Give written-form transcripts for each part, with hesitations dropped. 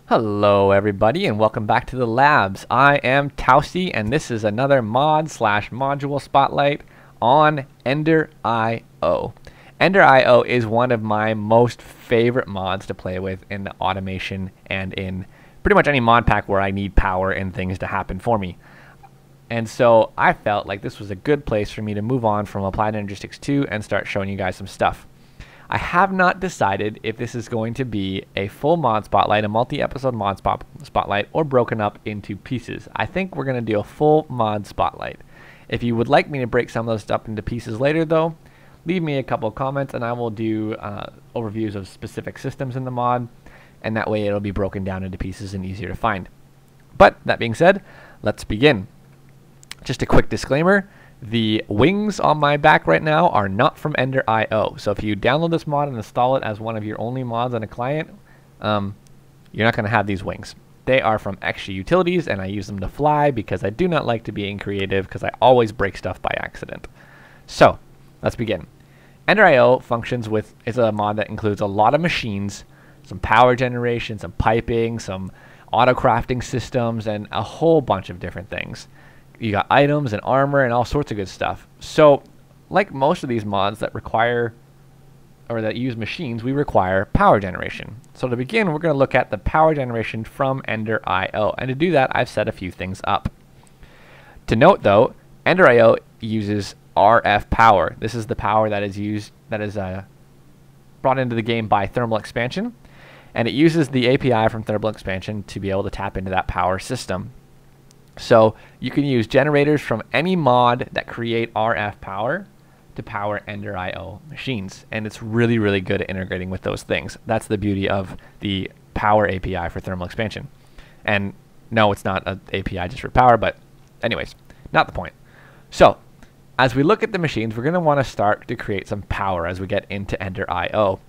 Hello everybody and welcome back to the labs. I am Tausty and this is another mod/module spotlight on EnderIO. EnderIO is one of my most favorite mods to play with in the automation and in pretty much any mod pack where I need power and things to happen for me. And so I felt like this was a good place for me to move on from Applied Energistics 2 and start showing you guys some stuff. I have not decided if this is going to be a full mod spotlight, a multi-episode mod spotlight, or broken up into pieces. I think we're going to do a full mod spotlight. If you would like me to break some of those stuff into pieces later though, leave me a couple of comments and I will do overviews of specific systems in the mod, and that way it'll be broken down into pieces and easier to find. But that being said, let's begin. Just a quick disclaimer. The wings on my back right now are not from EnderIO. So if you download this mod and install it as one of your only mods on a client, you're not going to have these wings. They are from Extra Utilities and I use them to fly because I do not like to be creative because I always break stuff by accident. So let's begin. EnderIO functions with, is a mod that includes a lot of machines, some power generation, some piping, some auto crafting systems, and a whole bunch of different things. You got items and armor and all sorts of good stuff. So like most of these mods that require or that use machines, we require power generation. So to begin, we're going to look at the power generation from EnderIO. And to do that, I've set a few things up. To note though, EnderIO uses RF power. This is the power that is used, that is brought into the game by thermal expansion. And it uses the API from thermal expansion to be able to tap into that power system. So you can use generators from any mod that create RF power to power EnderIO machines. And it's really, really good at integrating with those things. That's the beauty of the power API for thermal expansion. And no, it's not an API just for power, but anyways, not the point. So as we look at the machines, we're going to want to start to create some power as we get into EnderIO.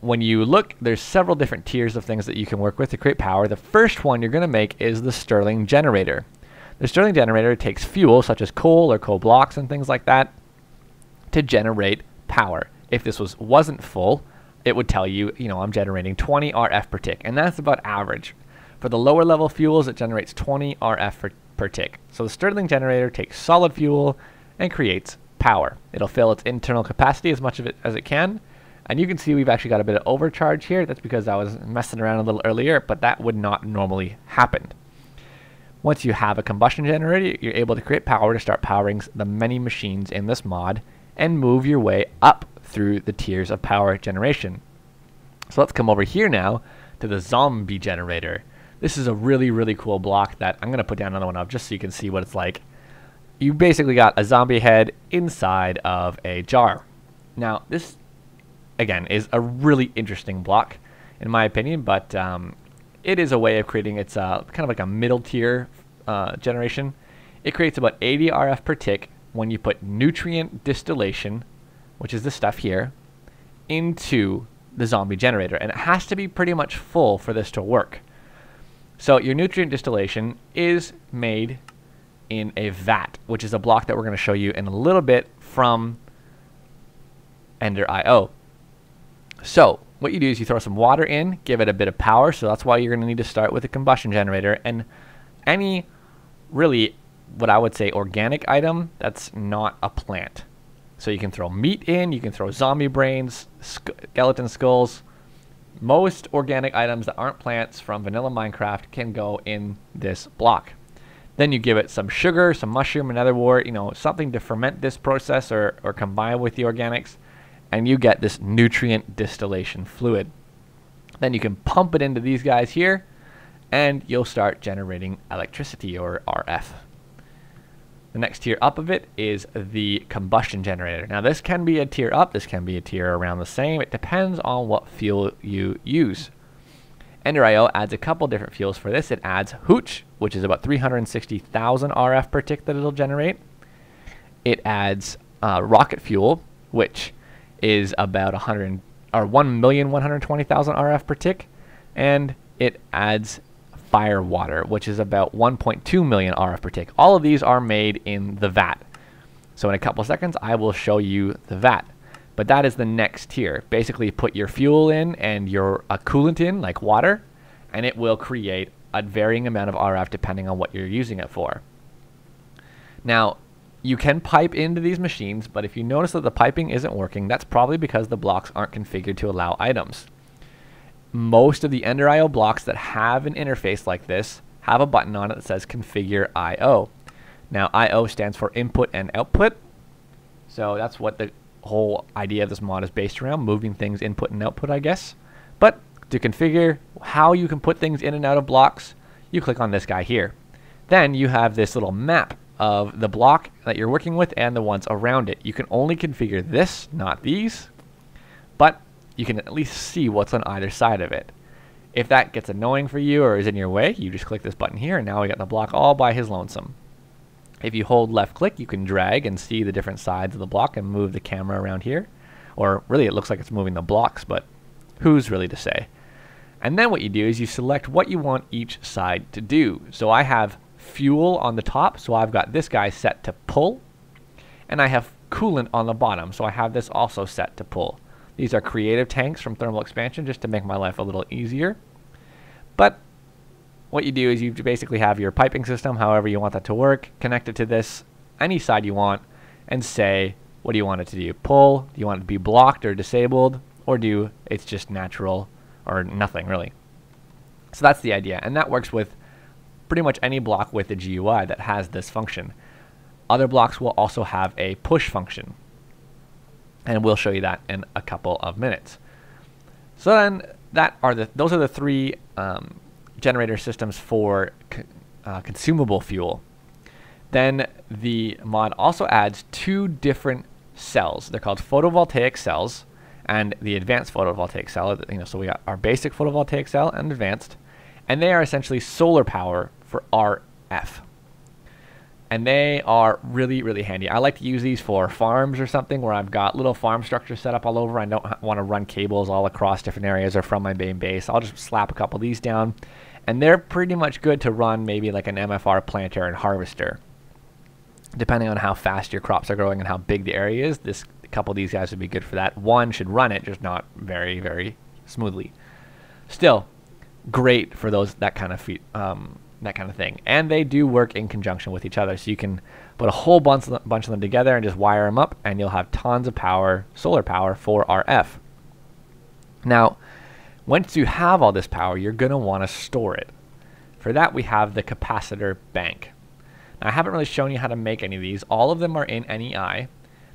When you look, there's several different tiers of things that you can work with to create power. The first one you're going to make is the Stirling generator. The Stirling generator takes fuel, such as coal or coal blocks and things like that, to generate power. If this wasn't full, it would tell you, I'm generating 20 RF per tick, and that's about average. For the lower level fuels, it generates 20 RF per tick. So the Stirling generator takes solid fuel and creates power. It'll fill its internal capacity as much of it as it can. And you can see we've actually got a bit of overcharge here. That's because I was messing around a little earlier, but that would not normally happen. Once you have a combustion generator, you're able to create power to start powering the many machines in this mod and move your way up through the tiers of power generation. So let's come over here now to the zombie generator. This is a really, really cool block that I'm going to put down another one up just so you can see what it's like. You basically got a zombie head inside of a jar. Now, this again is a really interesting block in my opinion, but it is a way of creating, it's kind of like a middle tier generation. It creates about 80 RF per tick when you put nutrient distillation, which is this stuff here, into the zombie generator, and it has to be pretty much full for this to work. So your nutrient distillation is made in a vat, which is a block that we're going to show you in a little bit from EnderIO. So what you do is you throw some water in, give it a bit of power, so that's why you're going to need to start with a combustion generator and any really what I would say organic item that's not a plant. So you can throw meat in, you can throw zombie brains, skeleton skulls. Most organic items that aren't plants from vanilla Minecraft can go in this block. Then you give it some sugar, some mushroom, another wort, something to ferment this process or combine with the organics. And you get this nutrient distillation fluid. Then you can pump it into these guys here and you'll start generating electricity or RF. The next tier up of it is the combustion generator. Now this can be a tier up, this can be a tier around the same. It depends on what fuel you use. EnderIO adds a couple different fuels for this. It adds hooch, which is about 360,000 RF per tick that it'll generate. It adds rocket fuel, which is about 1,120,000 RF per tick, and it adds fire water, which is about 1.2 million RF per tick. All of these are made in the vat. So in a couple of seconds, I will show you the vat. But that is the next tier. Basically, put your fuel in and your coolant in, like water, and it will create a varying amount of RF depending on what you're using it for. Now, you can pipe into these machines, but if you notice that the piping isn't working, that's probably because the blocks aren't configured to allow items. Most of the EnderIO blocks that have an interface like this have a button on it that says Configure I/O. Now, I/O stands for input and output, so that's what the whole idea of this mod is based around, moving things input and output, I guess. But to configure how you can put things in and out of blocks, you click on this guy here. Then you have this little map of the block that you're working with and the ones around it. You can only configure this, not these, but you can at least see what's on either side of it. If that gets annoying for you or is in your way, you just click this button here, and now we got the block all by his lonesome. If you hold left click, you can drag and see the different sides of the block and move the camera around here. Or really, it looks like it's moving the blocks, but who's really to say? And then what you do is you select what you want each side to do. So I have fuel on the top, so I've got this guy set to pull, and I have coolant on the bottom, so I have this also set to pull. These are creative tanks from thermal expansion, just to make my life a little easier. But what you do is you basically have your piping system, however you want that to work, connect it to this, any side you want, and say, what do you want it to do? Pull, do you want it to be blocked or disabled, or do it's just natural or nothing really? So that's the idea, and that works with pretty much any block with a GUI that has this function. Other blocks will also have a push function, and we'll show you that in a couple of minutes. So then those are the three generator systems for consumable fuel. Then the mod also adds two different cells. They're called photovoltaic cells and the advanced photovoltaic cell. So we got our basic photovoltaic cell and advanced, and they are essentially solar power for RF. And they are really, really handy. I like to use these for farms or something where I've got little farm structures set up all over. I don't want to run cables all across different areas or from my main base. I'll just slap a couple of these down, and they're pretty much good to run maybe like an MFR planter and harvester. Depending on how fast your crops are growing and how big the area is, a couple of these guys would be good for that. One should run it, just not very, very smoothly. Still, great for that kind of thing, and they do work in conjunction with each other, so you can put a whole bunch of them together and just wire them up, and you'll have tons of power, solar power for RF. Now, once you have all this power, you're going to want to store it. For that, we have the capacitor bank. Now, I haven't really shown you how to make any of these. All of them are in NEI.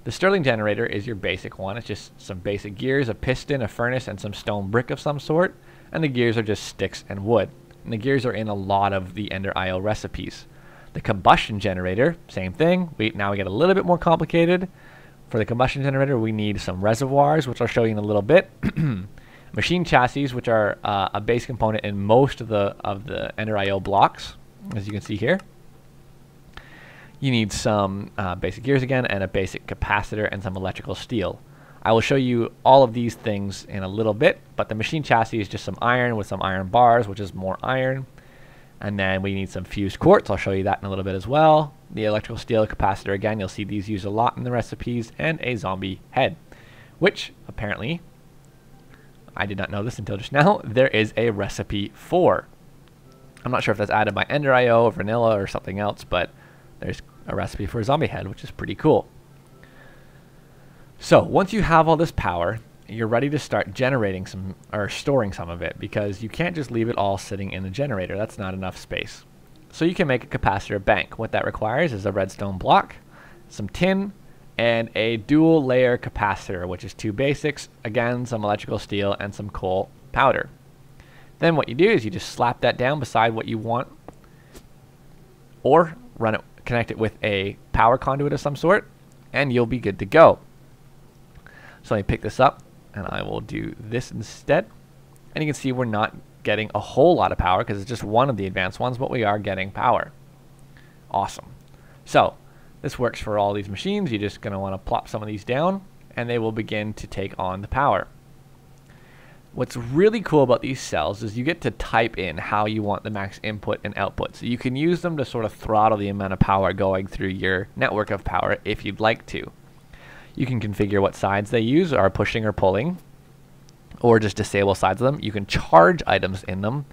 The Stirling generator is your basic one. It's just some basic gears, a piston, a furnace, and some stone brick of some sort, and the gears are just sticks and wood. And the gears are in a lot of the EnderIO recipes. The combustion generator, same thing. Now we get a little bit more complicated. For the combustion generator, we need some reservoirs, which I'll show you in a little bit. Machine chassis, which are a base component in most of the EnderIO blocks, as you can see here. You need some basic gears again, and a basic capacitor, and some electrical steel. I will show you all of these things in a little bit, but the machine chassis is just some iron with some iron bars, which is more iron. And then we need some fused quartz. I'll show you that in a little bit as well. The electrical steel capacitor, again, you'll see these used a lot in the recipes, and a zombie head, which apparently, I did not know this until just now, there is a recipe for. I'm not sure if that's added by EnderIO or vanilla or something else, but there's a recipe for a zombie head, which is pretty cool. So once you have all this power, you're ready to start generating some, or storing some of it, because you can't just leave it all sitting in the generator. That's not enough space. So you can make a capacitor bank. What that requires is a redstone block, some tin, and a dual layer capacitor, which is two basics, again, some electrical steel and some coal powder. Then what you do is you just slap that down beside what you want, or connect it with a power conduit of some sort, and you'll be good to go. So let me pick this up, and I will do this instead. And you can see we're not getting a whole lot of power because it's just one of the advanced ones, but we are getting power. Awesome. So this works for all these machines. You're just going to want to plop some of these down, and they will begin to take on the power. What's really cool about these cells is you get to type in how you want the max input and output. So you can use them to sort of throttle the amount of power going through your network of power if you'd like to. You can configure what sides they use, are pushing or pulling, or just disable sides of them. You can charge items in them,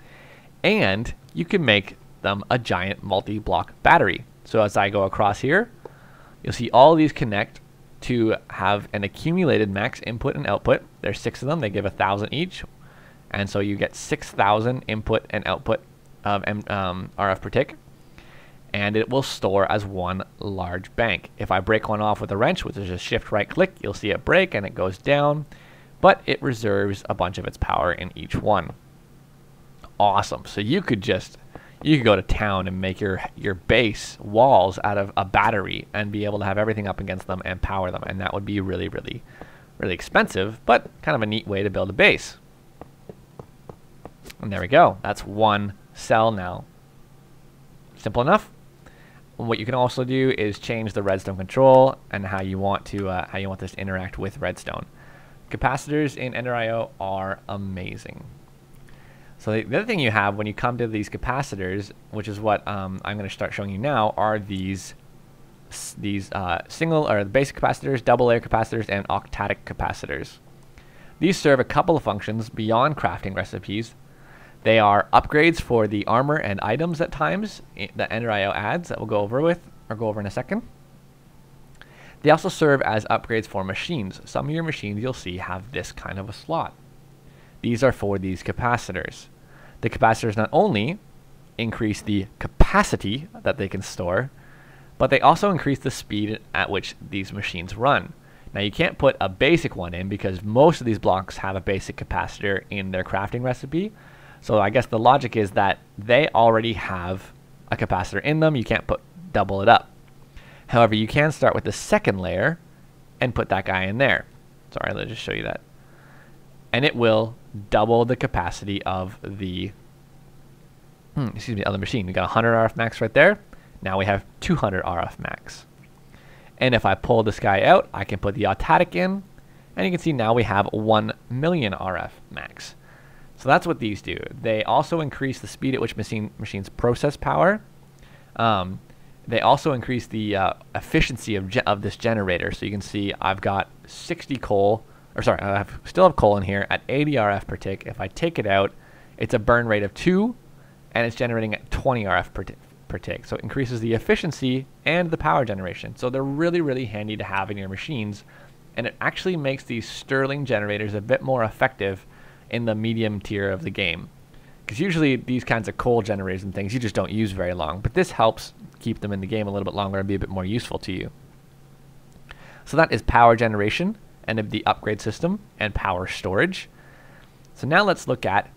and you can make them a giant multi-block battery. So as I go across here, you'll see all of these connect to have an accumulated max input and output. There's 6 of them. They give 1,000 each. And so you get 6,000 input and output of RF per tick. And it will store as one large bank. If I break one off with a wrench, which is just shift right click, you'll see it break and it goes down. But it reserves a bunch of its power in each one. Awesome. So you could go to town and make your base walls out of a battery and be able to have everything up against them and power them. And that would be really, really, really expensive, but kind of a neat way to build a base. And there we go. That's one cell now. Simple enough. What you can also do is change the redstone control and how you want this to interact with redstone. Capacitors in EnderIO are amazing. So the other thing you have when you come to these capacitors, which is what I'm going to start showing you now, are these single or basic capacitors, double layer capacitors, and octadic capacitors. These serve a couple of functions beyond crafting recipes. They are upgrades for the armor and items at times that EnderIO adds that we'll go over in a second. They also serve as upgrades for machines. Some of your machines you'll see have this kind of a slot. These are for these capacitors. The capacitors not only increase the capacity that they can store, but they also increase the speed at which these machines run. Now you can't put a basic one in because most of these blocks have a basic capacitor in their crafting recipe. So I guess the logic is that they already have a capacitor in them. You can't double it up. However, you can start with the second layer and put that guy in there. Sorry, let's just show you that. And it will double the capacity of the other machine. We got 100 RF max right there. Now we have 200 RF max. And if I pull this guy out, I can put the octadic in, and you can see now we have 1 million RF max. So that's what these do. They also increase the speed at which machines process power. They also increase the efficiency of this generator. So you can see I've got 60 coal, or sorry, I still have coal in here at 80 RF per tick. If I take it out, it's a burn rate of 2, and it's generating at 20 RF per tick. So it increases the efficiency and the power generation. So they're really, really handy to have in your machines, and it actually makes these Stirling generators a bit more effective in the medium tier of the game. Because usually these kinds of coal generators and things you just don't use very long, but this helps keep them in the game a little bit longer and be a bit more useful to you. So that is power generation and the upgrade system and power storage. So now let's look at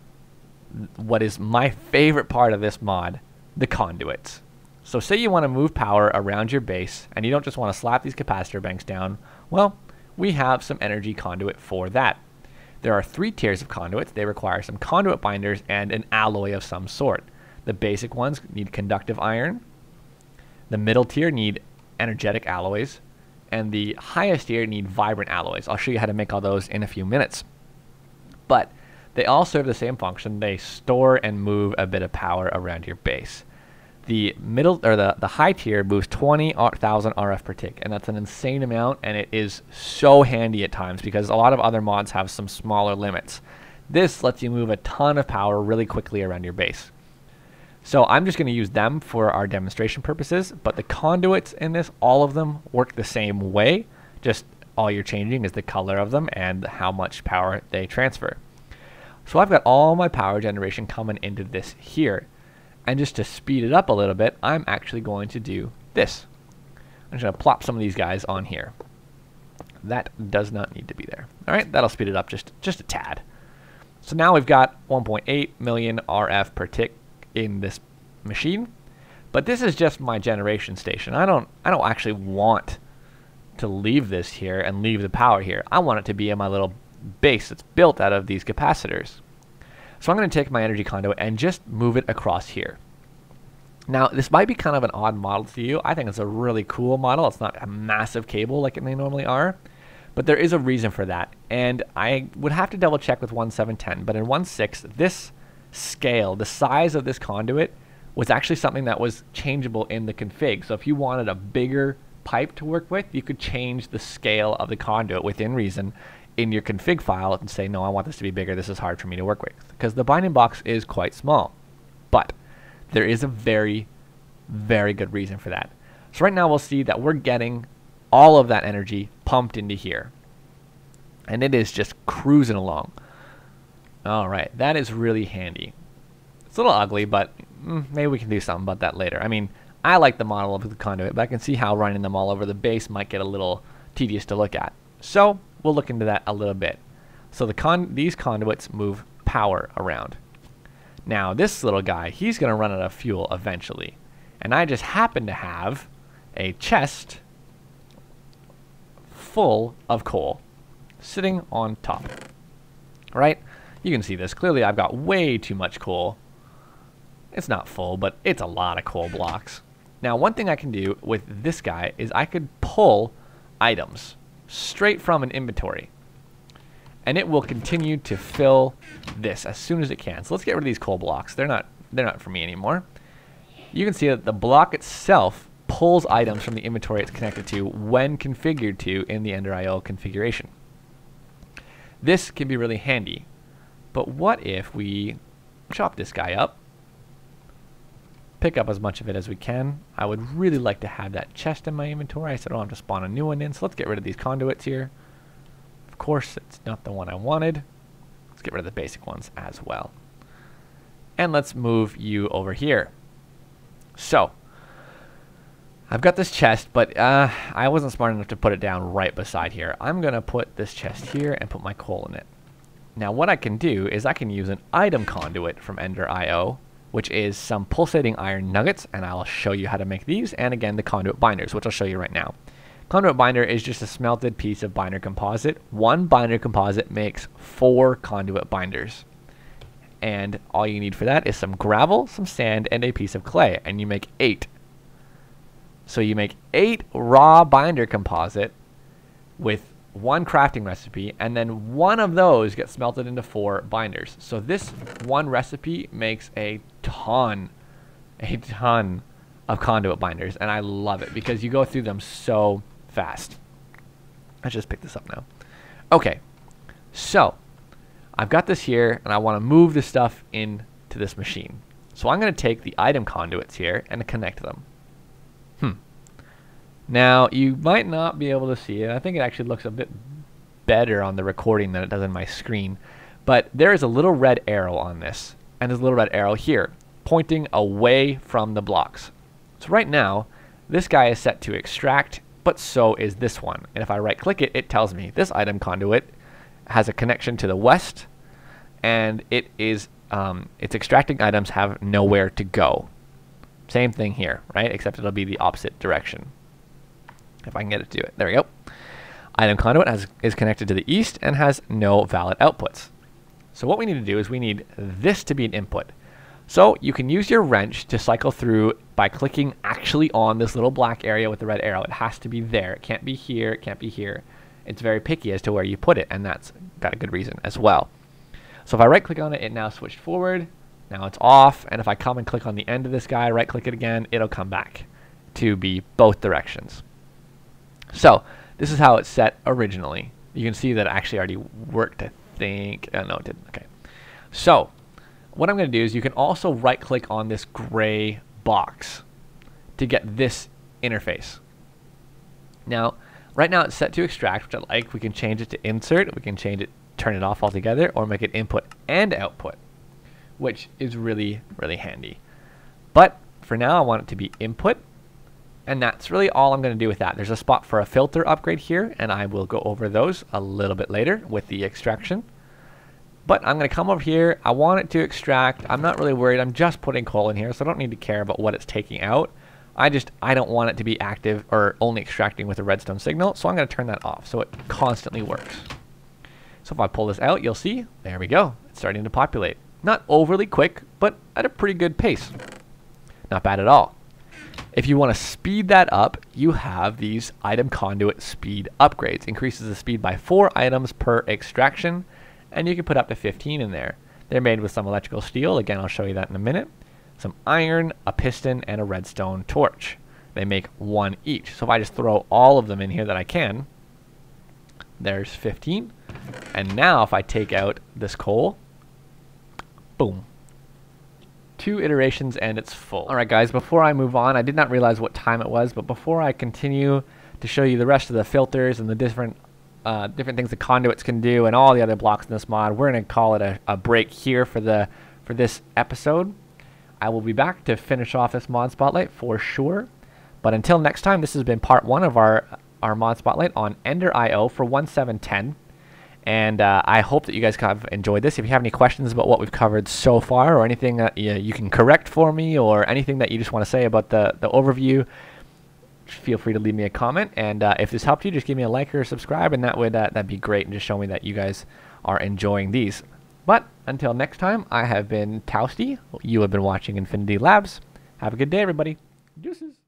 what is my favorite part of this mod, the conduits. So say you want to move power around your base and you don't just want to slap these capacitor banks down. Well, we have some energy conduit for that. There are 3 tiers of conduits. They require some conduit binders and an alloy of some sort. The basic ones need conductive iron. The middle tier need energetic alloys. And the highest tier need vibrant alloys. I'll show you how to make all those in a few minutes. But they all serve the same function. They store and move a bit of power around your base. The middle or the high tier moves 20,000 RF per tick, and that's an insane amount, and it is so handy at times because a lot of other mods have some smaller limits. This lets you move a ton of power really quickly around your base. So I'm just going to use them for our demonstration purposes, but the conduits in this, all of them work the same way. Just all you're changing is the color of them and how much power they transfer. So I've got all my power generation coming into this here. And just to speed it up a little bit, I'm actually going to do this. I'm just going to plop some of these guys on here. That does not need to be there. All right, that'll speed it up just a tad. So now we've got 1.8 million RF per tick in this machine. But this is just my generation station. I don't actually want to leave this here and leave the power here. I want it to be in my little base that's built out of these capacitors. So I'm going to take my energy conduit and just move it across here. Now, this might be kind of an odd model to you. I think it's a really cool model. It's not a massive cable like they normally are, but there is a reason for that. And I would have to double check with 1.7.10, but in 1.6, this scale, the size of this conduit, was actually something that was changeable in the config. So if you wanted a bigger pipe to work with, you could change the scale of the conduit within reason in your config file and say, no, I want this to be bigger. This is hard for me to work with, because the binding box is quite small. But there is a very, very good reason for that. So right now we'll see that we're getting all of that energy pumped into here. And it is just cruising along. Alright, that is really handy. It's a little ugly, but maybe we can do something about that later. I mean, I like the model of the conduit, but I can see how running them all over the base might get a little tedious to look at. So we'll look into that a little bit. So these conduits move power around. Now this little guy, he's going to run out of fuel eventually. And I just happen to have a chest full of coal sitting on top. Right? You can see this. Clearly I've got way too much coal. It's not full, but it's a lot of coal blocks. Now one thing I can do with this guy is I could pull items straight from an inventory. And it will continue to fill this as soon as it can. So let's get rid of these coal blocks. They're not for me anymore. You can see that the block itself pulls items from the inventory it's connected to when configured to in the EnderIO configuration. This can be really handy. But what if we chop this guy up, pick up as much of it as we can? I would really like to have that chest in my inventory. I said I don't have to spawn a new one in, so let's get rid of these conduits here. Of course, it's not the one I wanted. Let's get rid of the basic ones as well. And let's move you over here. So, I've got this chest, but I wasn't smart enough to put it down right beside here. I'm going to put this chest here and put my coal in it. Now what I can do is I can use an item conduit from EnderIO, which is some pulsating iron nuggets, and I'll show you how to make these, and again the conduit binders, which I'll show you right now. Conduit binder is just a smelted piece of binder composite. One binder composite makes 4 conduit binders. And all you need for that is some gravel, some sand, and a piece of clay, and you make 8. So you make 8 raw binder composite with 1 crafting recipe, and then 1 of those gets smelted into 4 binders. So this one recipe makes a ton of conduit binders, and I love it because you go through them so fast. Let's just pick this up now. Okay, so I've got this here, and I want to move the stuff into this machine. So I'm going to take the item conduits here and connect them. Now, you might not be able to see it. I think it actually looks a bit better on the recording than it does on my screen. But there is a little red arrow on this, and there's a little red arrow here, pointing away from the blocks. So right now, this guy is set to extract, but so is this one. And if I right-click it, it tells me this item conduit has a connection to the west, and it is its extracting items have nowhere to go. Same thing here, right? Except it'll be the opposite direction. If I can get it to do it. There we go. Item conduit is connected to the east and has no valid outputs. So what we need to do is we need this to be an input. So you can use your wrench to cycle through by clicking actually on this little black area with the red arrow. It has to be there. It can't be here. It can't be here. It's very picky as to where you put it, and that's got a good reason as well. So if I right click on it, it now switched forward. Now it's off, and if I come and click on the end of this guy, right click it again, it'll come back to be both directions. So this is how it's set originally. You can see that it actually already worked, I think. No, it didn't. Okay. So what I'm going to do is you can also right click on this gray box to get this interface. Now, right now it's set to extract, which I like. We can change it to insert. We can change it, turn it off altogether, or make it input and output, which is really, really handy. But for now, I want it to be input. And that's really all I'm going to do with that. There's a spot for a filter upgrade here, and I will go over those a little bit later with the extraction. But I'm going to come over here. I want it to extract. I'm not really worried. I'm just putting coal in here, so I don't need to care about what it's taking out. I don't want it to be active or only extracting with a redstone signal, so I'm going to turn that off so it constantly works. So if I pull this out, you'll see, there we go. It's starting to populate. Not overly quick, but at a pretty good pace. Not bad at all. If you want to speed that up, you have these item conduit speed upgrades. Increases the speed by 4 items per extraction, and you can put up to 15 in there. They're made with some electrical steel. Again, I'll show you that in a minute. Some iron, a piston, and a redstone torch. They make 1 each. So if I just throw all of them in here that I can, there's 15. And now if I take out this coal, boom, 2 iterations and it's full. Alright guys, before I move on, I did not realize what time it was, but before I continue to show you the rest of the filters and the different things the conduits can do and all the other blocks in this mod, we're going to call it a break here for this episode. I will be back to finish off this mod spotlight for sure. But until next time, this has been part 1 of our mod spotlight on EnderIO for 1.7.10. And I hope that you guys have enjoyed this. If you have any questions about what we've covered so far, or anything that you can correct for me, or anything that you just want to say about the overview, feel free to leave me a comment. And if this helped you, just give me a like or a subscribe, and that'd be great, and just show me that you guys are enjoying these. But until next time, I have been Tousty. You have been watching Infinity Labs. Have a good day, everybody. Deuces.